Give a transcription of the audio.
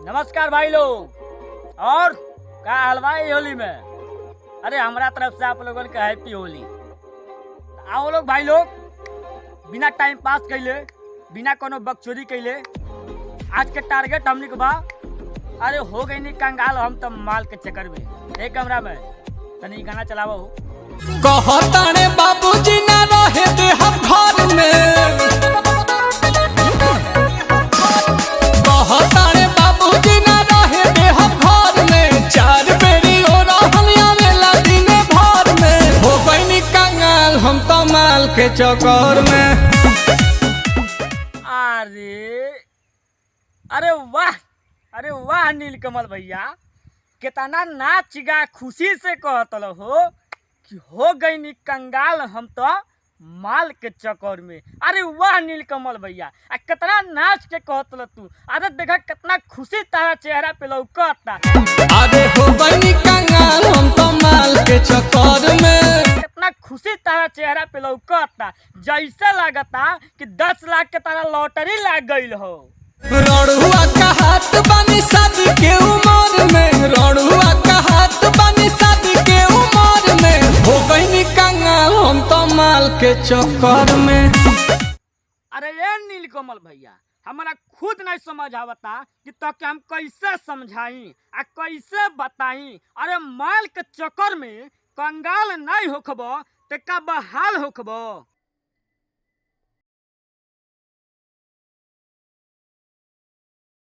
नमस्कार भाई लोग। और का हलवा होली में। अरे हमारा तरफ से आप लोगों का हैप्पी होली। आओ लोग भाई लोग, बिना टाइम पास कैले, बिना कोनो बकचोरी कैले, आज के टारगेट हमने के बा। अरे हो गई नहीं कंगाल हम तो माल के चक्कर में। एक कमरा में तनी गाना चलावो। कहताने बाबूजी ना रहे दे हम घर में, कहताने बाबूजी ना रहे दे हम घर में। चार बेरी हो रहल आवेला दिन भर में। हो गई कंगाल हम तो माल के चक्कर में। अरे वाह, अरे वाह नीलकमल भैया, कितना नाच गा खुशी से कहतल हो कि हो गई नी कंगाल हम तो माल के चक्कर में। अरे वाह नीलकमल भैया, कितना नाच के कहतल तू। अरे देखा कितना खुशी तारा चेहरा पे लौकता। अरे हो गई कंगाल हम तो माल के चक्कर में। कितना खुशी तारा चेहरा पे लौकता, जैसे लगता कि 10 लाख के तारा लॉटरी लाग गई हो। रड़ुआ का हाथ बानी शादी के उम्र में, रड़ुआ का हाथ बानी शादी के उम्र में। हो गई कंगाल हम तो माल के चक्कर में। अरे ये नीलकमल भैया, हमारा खुद नहीं समझ आवता कि तो कि हम कैसे समझाई आ कैसे बताई। अरे माल के चक्कर में कंगाल नहीं होखबो ते का बहाल होखबो।